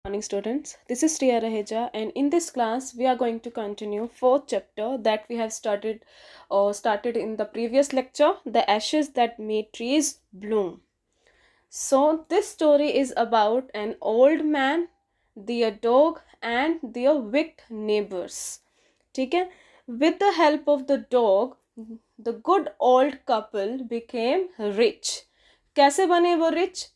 Morning students, this is Ria Raheja, and in this class we are going to continue fourth chapter that we have started in the previous lecture, the ashes that made trees bloom. So this story is about an old man, their dog and their wicked neighbors. ठीक है? With the help of the dog, the good old couple became rich. कैसे बने वो rich?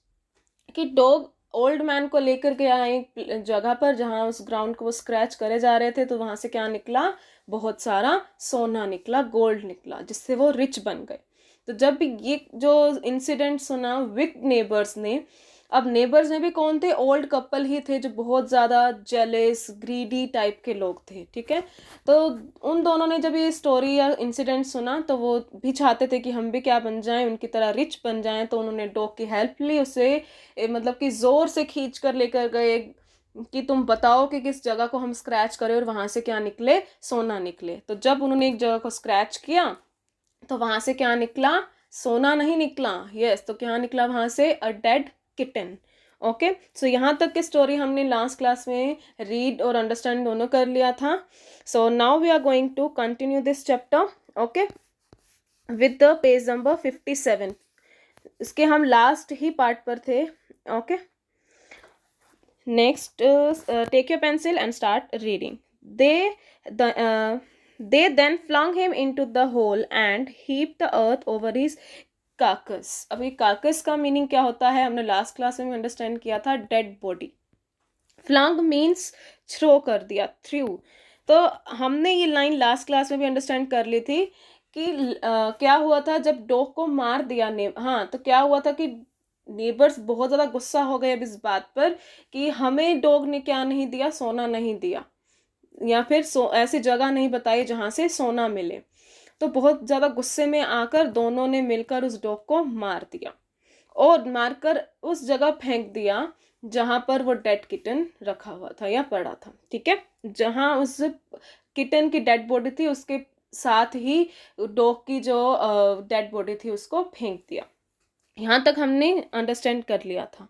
कि dog old man को लेकर गया एक जगह पर जहाँ उस ग्राउंड को वो स्क्रैच करे जा रहे थे, तो वहां से क्या निकला, बहुत सारा सोना निकला, गोल्ड निकला, जिससे वो रिच बन गए। तो जब भी ये जो इंसिडेंट सुना विक नेबर्स ने, अब नेबर्स में भी कौन थे, ओल्ड कपल ही थे जो बहुत ज़्यादा जेलस ग्रीडी टाइप के लोग थे। ठीक है, तो उन दोनों ने जब ये स्टोरी या इंसिडेंट सुना तो वो भी चाहते थे कि हम भी क्या बन जाएं, उनकी तरह रिच बन जाएं। तो उन्होंने डॉग की हेल्प ली, उसे मतलब कि ज़ोर से खींच कर लेकर गए कि तुम बताओ कि किस जगह को हम स्क्रैच करें और वहाँ से क्या निकले, सोना निकले। तो जब उन्होंने एक जगह को स्क्रैच किया तो वहाँ से क्या निकला, सोना नहीं निकला। यस, तो क्या निकला वहाँ से, a dead kitten. Okay, so यहाँ तक की स्टोरी हमने लास्ट क्लास में रीड और अंडरस्टैंड दोनों कर लिया था। So now we are going to continue this chapter, okay, with the page number 57। इसके हम लास्ट ही पार्ट पर थे। Okay, next take your pencil and start reading. They then flung him into the hole and heaped the earth over his carcass. अब ये carcass का meaning क्या होता है, हमने लास्ट क्लास में अंडरस्टैंड किया था, dead body. Flung means throw कर दिया, थ्रू। तो हमने ये लाइन लास्ट क्लास में भी अंडरस्टैंड कर ली थी कि क्या हुआ था जब डॉग को मार दिया ने, हाँ, तो क्या हुआ था कि नेबर्स बहुत ज़्यादा गुस्सा हो गए अब इस बात पर कि हमें डॉग ने क्या नहीं दिया, सोना नहीं दिया, या फिर ऐसी जगह नहीं बताई जहाँ से सोना मिले। तो बहुत ज़्यादा गुस्से में आकर दोनों ने मिलकर उस डॉग को मार दिया और मारकर उस जगह फेंक दिया जहाँ पर वो डेड किटन रखा हुआ था या पड़ा था। ठीक है, जहाँ उस किटन की डेड बॉडी थी उसके साथ ही डॉग की जो डेड बॉडी थी उसको फेंक दिया। यहाँ तक हमने अंडरस्टैंड कर लिया था।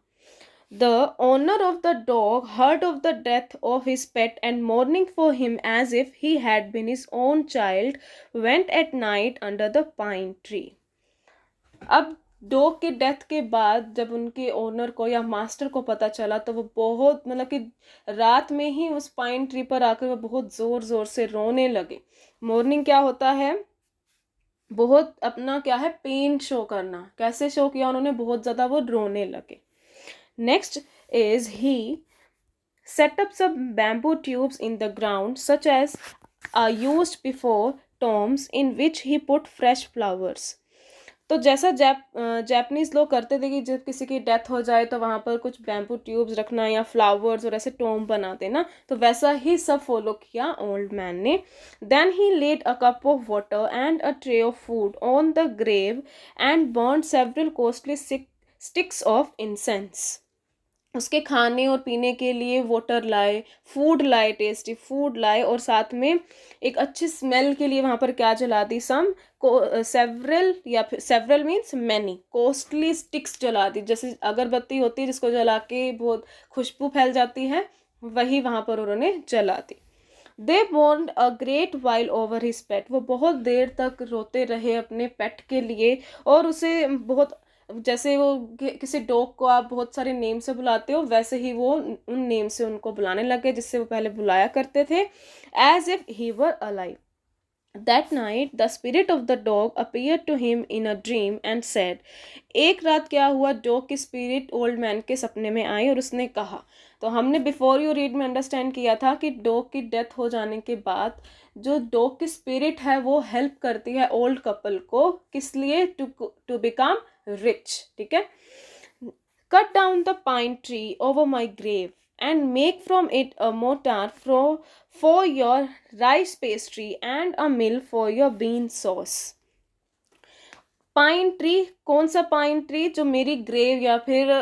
The owner of the dog heard of the death of his pet and mourning for him as if he had been his own child, went at night under the pine tree. अब dog के death के बाद जब उनके owner को या master को पता चला तो वो बहुत, मतलब कि रात में ही उस पाइन ट्री पर आकर वो बहुत ज़ोर ज़ोर से रोने लगे। मॉर्निंग क्या होता है, बहुत अपना क्या है, पेन शो करना। कैसे शो किया उन्होंने, बहुत ज़्यादा वो रोने लगे। Next is he set up some bamboo tubes in the ground such as are used before tombs in which he put fresh flowers. तो जैसा जापानीज लोग करते थे कि जब किसी की डेथ हो जाए तो वहाँ पर कुछ बैम्बू ट्यूब्स रखना या फ्लावर्स और ऐसे टोम बनाते ना, तो वैसा ही सब फॉलो किया ओल्ड मैन ने। Then he laid a cup of water and a tray of food on the grave and burn several costly sticks of incense. उसके खाने और पीने के लिए वाटर लाए, फूड लाए, टेस्टी फूड लाए, और साथ में एक अच्छी स्मेल के लिए वहाँ पर क्या जला दी, सम को सेवरल, या फिर several means many costly sticks जला दी। जैसे अगरबत्ती होती है जिसको जला के बहुत खुशबू फैल जाती है, वही वहाँ पर उन्होंने जला दी। They mourned a great while over his pet. वो बहुत देर तक रोते रहे अपने पेट के लिए, और उसे बहुत, जैसे वो किसी डॉग को आप बहुत सारे नेम से बुलाते हो, वैसे ही वो उन नेम से उनको बुलाने लगे जिससे वो पहले बुलाया करते थे, as if he were alive. That night the spirit of the dog appeared to him in a dream and said, एक रात क्या हुआ, डॉग की स्पिरिट ओल्ड मैन के सपने में आई और उसने कहा। तो हमने बिफोर यू रीड में अंडरस्टैंड किया था कि डॉग की डेथ हो जाने के बाद जो डॉग की स्पिरिट है वो हेल्प करती है ओल्ड कपल को, किस लिए, टू बिकम रिच। ठीक है, cut down the pine tree over my grave and make from it a mortar for your rice pastry and a mill for your bean sauce. Pine tree, कौन सा pine tree, जो मेरी grave, या फिर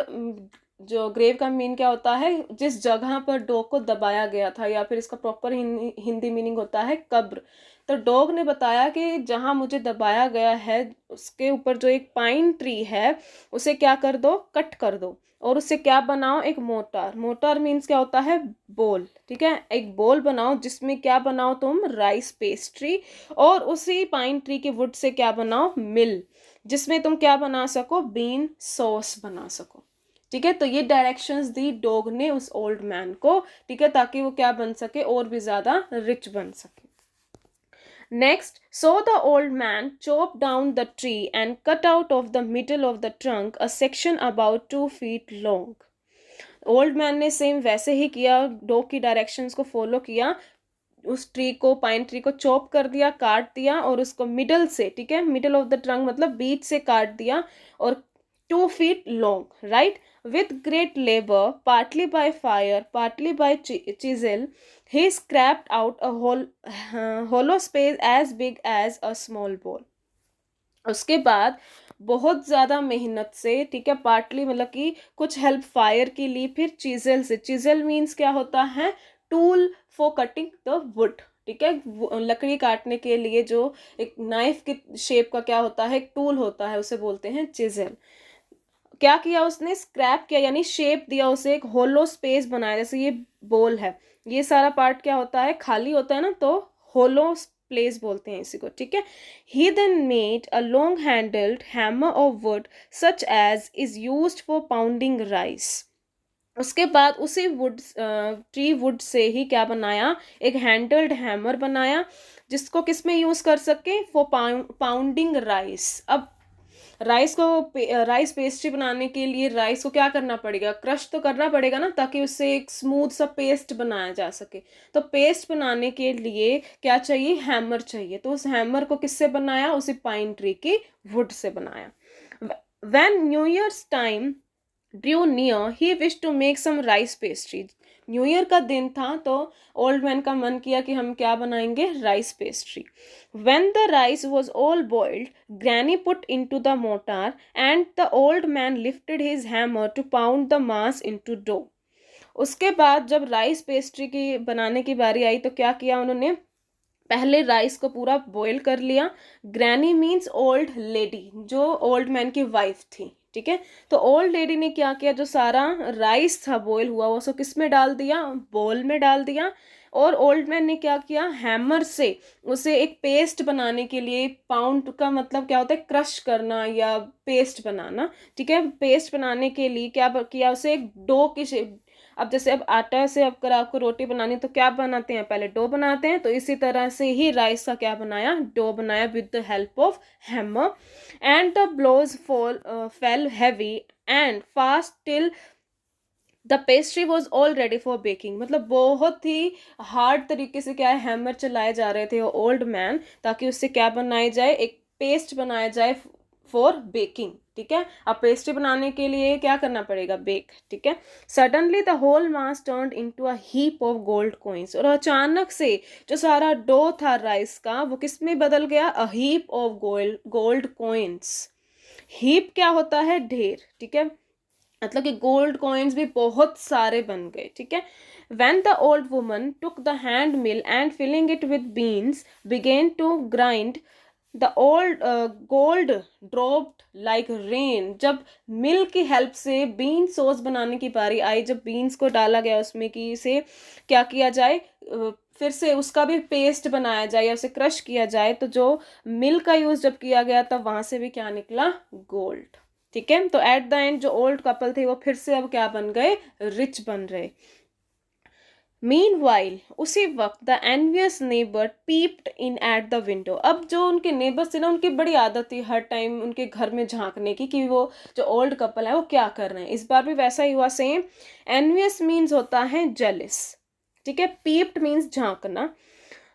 जो grave का mean क्या होता है, जिस जगह पर डॉग को दबाया गया था, या फिर इसका प्रॉपर हिंदी मीनिंग होता है कब्र। तो डॉग ने बताया कि जहाँ मुझे दबाया गया है उसके ऊपर जो एक पाइन ट्री है उसे क्या कर दो, कट कर दो, और उससे क्या बनाओ, एक मोटार। मोटार मीन्स क्या होता है, बोल, ठीक है। एक बोल बनाओ जिसमें क्या बनाओ तुम, राइस पेस्ट्री। और उसी पाइन ट्री के वुड से क्या बनाओ, मिल, जिसमें तुम क्या बना सको, बीन सॉस बना सको, ठीक है। तो ये डायरेक्शंस दी डॉग ने उस ओल्ड मैन को, ठीक है, ताकि वो क्या बन सके, और भी ज्यादा रिच बन सके। Next, so the old man chopped down the tree and cut out of the middle of the trunk a section about 2 feet long. Old man ने सेम वैसे ही किया, डॉग की डायरेक्शंस को फॉलो किया, उस ट्री को, पाइन ट्री को chop कर दिया, काट दिया, और उसको मिडल से, ठीक है, मिडल ऑफ द ट्रंक मतलब बीच से काट दिया, और 2 feet long, right. With great labor, partly by fire, partly by chisel, he scraped out a hollow space as big as a small ball. उसके बाद बहुत ज़्यादा मेहनत से, ठीक है, पार्टली मतलब कि कुछ हेल्प फायर की ली, फिर चीजल से। चीजल मीन्स क्या होता है, tool for cutting the wood, ठीक है, लकड़ी काटने के लिए जो एक नाइफ की शेप का क्या होता है, एक टूल होता है, उसे बोलते हैं चिजल। क्या किया उसने, स्क्रैप किया, यानी शेप दिया उसे, एक होलो स्पेस बनाया, जैसे ये बोल है, ये सारा पार्ट क्या होता है, खाली होता है ना, तो होलो प्लेस बोलते हैं इसी को, ठीक है। He then made a long handled hammer of wood such as is used for pounding rice. उसके बाद उसी वुड, ट्री वुड से ही क्या बनाया, एक हैंडल्ड हैमर बनाया, जिसको किस में यूज कर सके, फॉर पाउंडिंग राइस। अब राइस को, राइस पेस्ट्री बनाने के लिए राइस को क्या करना पड़ेगा, क्रश तो करना पड़ेगा ना, ताकि उससे एक स्मूथ सा पेस्ट बनाया जा सके। तो पेस्ट बनाने के लिए क्या चाहिए, हैमर चाहिए। तो उस हैमर को किससे बनाया, उसी पाइन ट्री की वुड से बनाया। When new year's time drew near he wish to make some rice pastries. New year का दिन था, तो ओल्ड मैन का मन किया कि हम क्या बनाएंगे, rice pastry. When the rice was all boiled, Granny put into the mortar, and the old man lifted his hammer to pound the mass into dough. उसके बाद जब राइस पेस्ट्री की बनाने की बारी आई, तो क्या किया उन्होंने, पहले राइस को पूरा बॉईल कर लिया। ग्रैनी मीन्स ओल्ड लेडी, जो ओल्ड मैन की वाइफ थी, ठीक है। तो ओल्ड लेडी ने क्या किया, जो सारा राइस था बॉईल हुआ, वो सब किस में डाल दिया, बोल में डाल दिया। और ओल्ड मैन ने क्या किया, हैमर से उसे एक पेस्ट बनाने के लिए, पाउंड का मतलब क्या होता है, क्रश करना या पेस्ट बनाना, ठीक है। पेस्ट बनाने के लिए क्या किया, उसे एक डो की शेप। अब जैसे अब आटा से अगर आपको रोटी बनानी है तो क्या बनाते हैं, पहले डो बनाते हैं, तो इसी तरह से ही राइस का क्या बनाया, डो बनाया, with the help of hammer. And the blows fell heavy and fast till the pastry was all ready for baking. मतलब बहुत ही हार्ड तरीके से क्या है, हैमर चलाए जा रहे थे ओल्ड मैन, ताकि उससे क्या बनाई जाए, एक पेस्ट बनाया जाए फॉर बेकिंग, ठीक है। अब पेस्ट्री बनाने के लिए क्या करना पड़ेगा, बेक, ठीक है। Suddenly the whole mass turned into a heap of gold coins. और अचानक से जो सारा डो था राइस का, वो किस में बदल गया, अ heap of gold coins. Heap क्या होता है, ढेर, ठीक है, मतलब कि गोल्ड कॉइन्स भी बहुत सारे बन गए, ठीक है। When the old woman took the hand mill and filling it with beans began to grind, the old gold dropped like rain. जब मिल की हेल्प से बीन सॉस बनाने की बारी आई, जब बीन्स को डाला गया उसमें कि इसे क्या किया जाए, फिर से उसका भी पेस्ट बनाया जाए या उसे क्रश किया जाए, तो जो मिल का यूज जब किया गया तब वहां से भी क्या निकला, गोल्ड, ठीक है। तो एट द एंड जो ओल्ड कपल थे वो फिर से अब क्या बन गए, रिच बन रहे। मीनवाइल उसी वक्त the envious neighbour peeped in at the window. अब जो उनके नेबर्स थे ना, उनकी बड़ी आदत थी हर टाइम उनके घर में झांकने की, कि वो जो ओल्ड कपल है वो क्या कर रहे हैं। इस बार भी वैसा ही हुआ सेम। एनवियस मीन्स होता है जेलिस, ठीक है। पीप्ड मीन्स झांकना।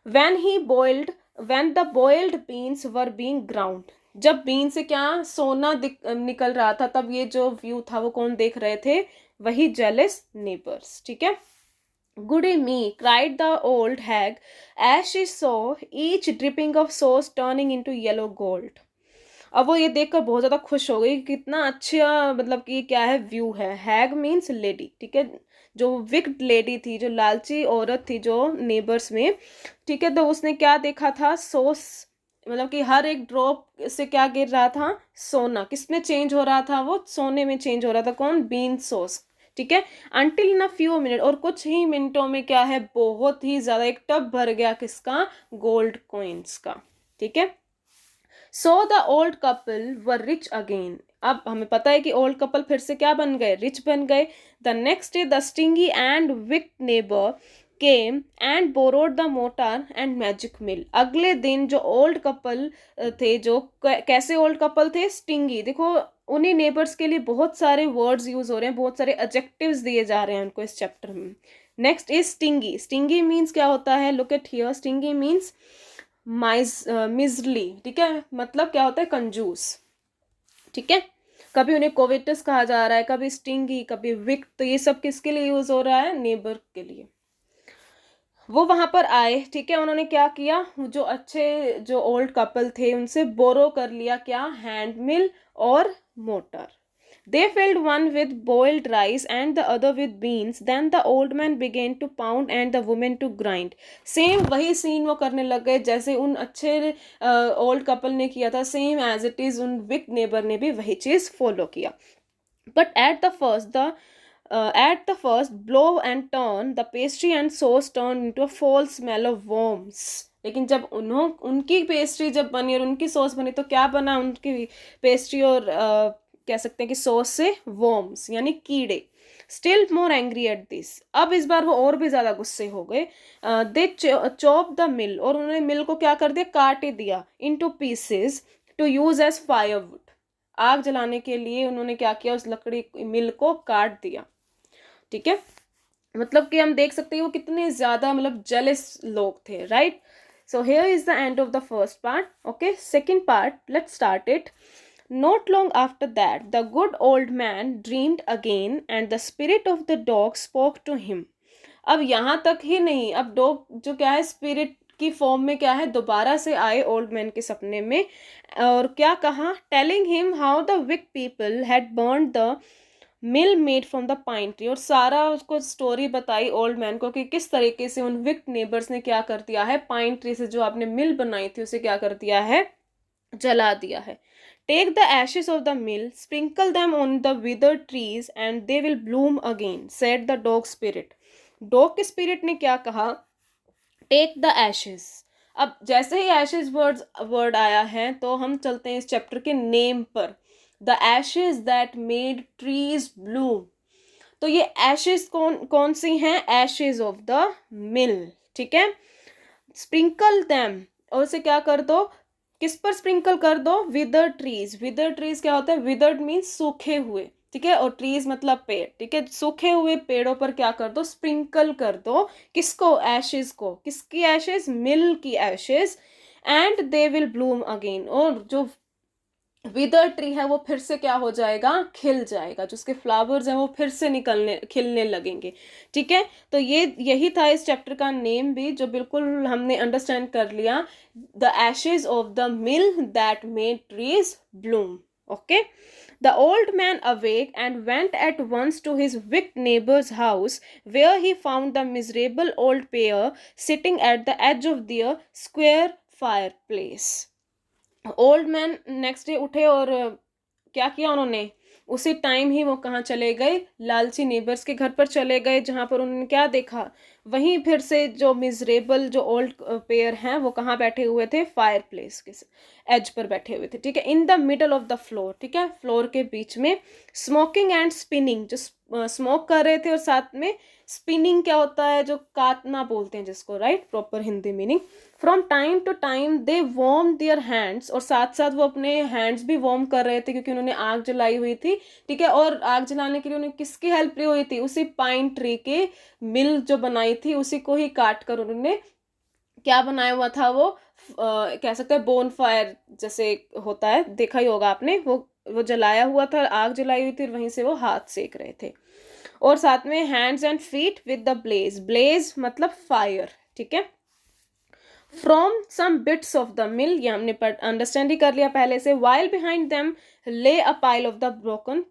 When the boiled beans were being ground, जब बीन से क्या सोना निकल रहा था, तब ये जो व्यू था वो कौन देख रहे थे, वही जेलिस नेबर्स, ठीक है। Goody me, cried the old hag as she saw each dripping of sauce turning into yellow gold. अब वो ये देखकर बहुत ज़्यादा खुश हो गई, कितना अच्छा, मतलब कि क्या है, व्यू है। हैग मीन्स लेडी, ठीक है, जो विक्ड लेडी थी, जो लालची औरत थी जो नेबर्स में, ठीक है। तो उसने क्या देखा था, सॉस मतलब कि हर एक ड्रॉप से क्या गिर रहा था, सोना। किसमें चेंज हो रहा था, वो सोने में चेंज हो रहा था। कौन, बीन सॉस, ठीक है। Until in a few minute, और कुछ ही मिनटों में क्या है, बहुत ही ज्यादा एक टब भर गया, किसका, गोल्ड कॉइन्स का, ठीक है। So the old couple were rich again, अब हमें पता है कि ओल्ड कपल फिर से क्या बन गए, रिच बन गए। The next day the stingy and wicked neighbour came and borrowed the mortar and magic mill, अगले दिन जो ओल्ड कपल थे, जो कैसे ओल्ड कपल थे, स्टिंगी, देखो उन्हीं नेबर्स के लिए बहुत सारे वर्ड्स यूज हो रहे हैं, बहुत सारे एडजेक्टिव्स दिए जा रहे हैं उनको इस चैप्टर में। Next is stingy, stingy means क्या होता है, look at here, stingy means miserly, ठीक है, मतलब क्या होता है, कंजूस, ठीक है। कभी उन्हें कोविटस कहा जा रहा है, कभी स्टिंगी, कभी विक, तो ये सब किसके लिए यूज हो रहा है, नेबर के लिए। वो वहां पर आए, ठीक है, उन्होंने क्या किया, जो अच्छे जो ओल्ड कपल थे उनसे बोरो कर लिया, क्या, हैंड मिल और motor. They filled one with boiled rice and the other with beans. Then the old man began to pound and the woman to grind. Same वही सीन वो करने लग गए जैसे उन अच्छे ओल्ड कपल ने किया था, सेम एज इट इज उन विक नेबर ने भी वही चीज फॉलो किया। But at the first blow and turn, the pastry and sauce turned into a false smell of worms. लेकिन जब उनकी पेस्ट्री जब बनी और उनकी सॉस बनी तो क्या बना, उनकी पेस्ट्री और कह सकते हैं कि सॉस से वर्म्स यानी कीड़े। Still more angry at this, अब इस बार वो और भी ज्यादा गुस्से हो गए। दे चॉप द मिल, और उन्होंने मिल को क्या कर दिया, काट ही दिया, into pieces to use as firewood, आग जलाने के लिए उन्होंने क्या किया, उस लकड़ी मिल को काट दिया, ठीक है। मतलब कि हम देख सकते हैं वो कितने ज्यादा मतलब जेलस लोग थे, right. So here is the end of the first part, okay. Second part, let's start it. Not long after that, the good old man dreamed again, and the spirit of the dog spoke to him. अब यहाँ तक ही नहीं, अब dog जो क्या है, spirit की form में क्या है, दोबारा से आए ओल्ड मैन के सपने में, और क्या कहा, telling him how the wick people had burn the mill made from the pine tree, और सारा उसको स्टोरी बताई ओल्ड मैन को कि किस तरीके से उन विक नेबर्स ने क्या कर दिया है, पाइन ट्री से जो आपने मिल बनाई थी उसे क्या कर दिया है, जला दिया है। Take the ashes of the mill, sprinkle them on the withered trees, and they will bloom again, said the dog spirit. Dog के spirit ने क्या कहा, टेक द ashes। अब जैसे ही ashes वर्ड आया है तो हम चलते हैं इस चैप्टर के नेम पर, the ashes that made trees bloom। तो ये ashes कौन कौन सी हैं, ashes of the mill, ठीक है। स्प्रिंकल दैम, और उसे क्या कर दो, किस पर स्प्रिंकल कर दो, विदर्ड ट्रीज। विदर्ड ट्रीज क्या होता है, विदर्ड मीन्स सूखे हुए, ठीक है, और ट्रीज मतलब पेड़, ठीक है। सूखे हुए पेड़ों पर क्या कर दो, स्प्रिंकल कर दो, किसको, एशेज को, किसकी एशेज, मिल की Ashes. And they will Bloom again, और जो विदर ट्री है वो फिर से क्या हो जाएगा, खिल जाएगा, जो उसके फ्लावर्स हैं वो फिर से निकलने खिलने लगेंगे, ठीक है। तो ये यही था इस चैप्टर का नेम भी, जो बिल्कुल हमने अंडरस्टैंड कर लिया, the Ashes of the mill that made trees Bloom, okay. The old man awake and went at once to his wicked neighbor's house, where he found the miserable old pair sitting at the edge of their square fireplace. Old man next day उठे और क्या किया उन्होंने, उसी time ही वो कहाँ चले गए, लालची नेबर्स के घर पर चले गए, जहाँ पर उन्होंने क्या देखा, वहीं फिर से जो मिजरेबल जो ओल्ड पेयर हैं वो कहाँ बैठे हुए थे, फायर प्लेस के एज पर बैठे हुए थे, ठीक है, in the middle of the floor, ठीक है, फ्लोर के बीच में। स्मोकिंग एंड स्पिनिंग, जो स्मोक कर रहे थे, और साथ में स्पिनिंग क्या होता है, जो काटना बोलते हैं जिसको, right, proper Hindi meaning. From time to time they warm their hands, और साथ साथ वो अपने हैंड्स भी वार्म कर रहे थे क्योंकि उन्होंने आग जलाई हुई थी, ठीक है। और आग जलाने के लिए उन्हें किसकी हेल्प ली हुई थी, उसी पाइन ट्री के मिल जो बनाई थी उसी को ही काट कर उन्होंने क्या बनाया हुआ था, वो कह सकते हैं बोन फायर जैसे होता है, देखा ही होगा आपने, वो जलाया हुआ था, आग जलाई हुई थी, और वहीं से वो हाथ सेक रहे थे। और साथ में hands and feet with the blaze, blaze मतलब फायर, ठीक है। From some bits of the mill, ये हमने अंडरस्टैंड ही कर लिया पहले से। वाइल बिहाइंड देम ले a pile of the broken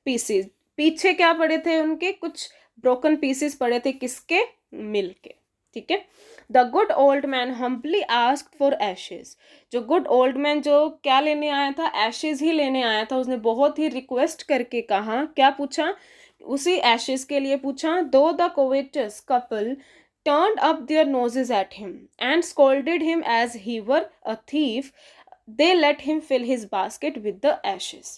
pieces, पीछे क्या पड़े थे उनके, कुछ ब्रोकन पीसेस पड़े थे, किसके, मिल के, ठीक है। The good old man humbly asked for ashes, जो गुड ओल्ड मैन जो क्या लेने आया था, एशेज ही लेने आया था। उसने बहुत ही रिक्वेस्ट करके कहा, क्या पूछा, उसी एशेज के लिए पूछा। दो the covetous couple turned up their noses at him and scolded him as he were a thief, they let him fill his basket with the ashes.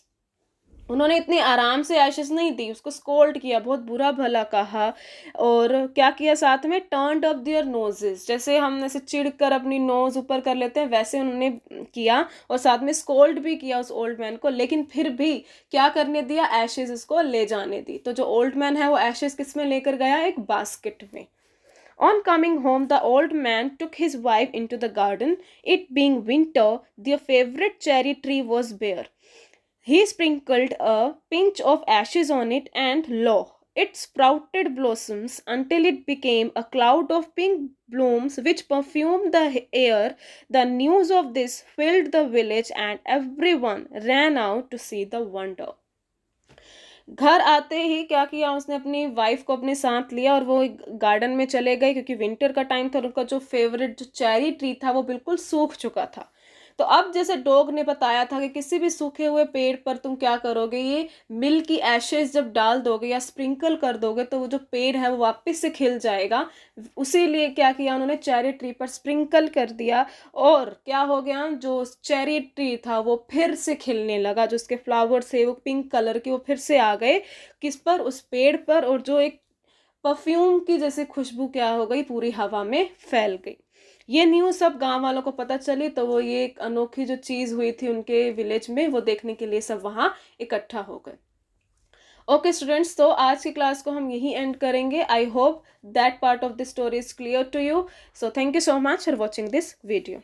उन्होंने इतनी आराम से एशेस नहीं दी, उसको स्कोल्ड किया, बहुत बुरा भला कहा। और क्या किया साथ में, टर्न्ड अप देयर नोजेस, जैसे हम ऐसे चिढ़ कर अपनी नोज ऊपर कर लेते हैं वैसे उन्होंने किया, और साथ में स्कोल्ड भी किया उस ओल्ड मैन को। लेकिन फिर भी क्या करने दिया, एशेस उसको ले जाने दी। तो जो ओल्ड मैन है वो एशेस किस में लेकर गया, एक बास्केट में। On coming home, the old man took his wife into the garden. It being winter, their favorite cherry tree was bare. He sprinkled a pinch of ashes on it, and lo, it sprouted blossoms until it became a cloud of pink blooms which perfumed the air. The news of this filled the village, and everyone ran out to see the wonder. घर आते ही क्या किया उसने, अपनी wife को अपने साथ लिया और वो गार्डन में चले गए, क्योंकि विंटर का टाइम था और उनका जो फेवरेट जो चेरी ट्री था वो बिल्कुल सूख चुका था। तो अब जैसे डॉग ने बताया था कि किसी भी सूखे हुए पेड़ पर तुम क्या करोगे, ये मिल्क की एशेज जब डाल दोगे या स्प्रिंकल कर दोगे तो वो जो पेड़ है वो वापस से खिल जाएगा। उसी लिए क्या किया उन्होंने, चेरी ट्री पर स्प्रिंकल कर दिया, और क्या हो गया, जो चेरी ट्री था वो फिर से खिलने लगा। जो उसके फ्लावर्स थे वो पिंक कलर के, वो फिर से आ गए किस पर, उस पेड़ पर। और जो एक परफ्यूम की जैसे खुशबू क्या हो गई, पूरी हवा में फैल गई। ये न्यूज़ सब गांव वालों को पता चली, तो वो ये एक अनोखी जो चीज़ हुई थी उनके विलेज में, वो देखने के लिए सब वहाँ इकट्ठा हो गए। ओके स्टूडेंट्स, तो आज की क्लास को हम यहीं एंड करेंगे। I hope that part of the story is clear to you. So thank you so much for watching this video.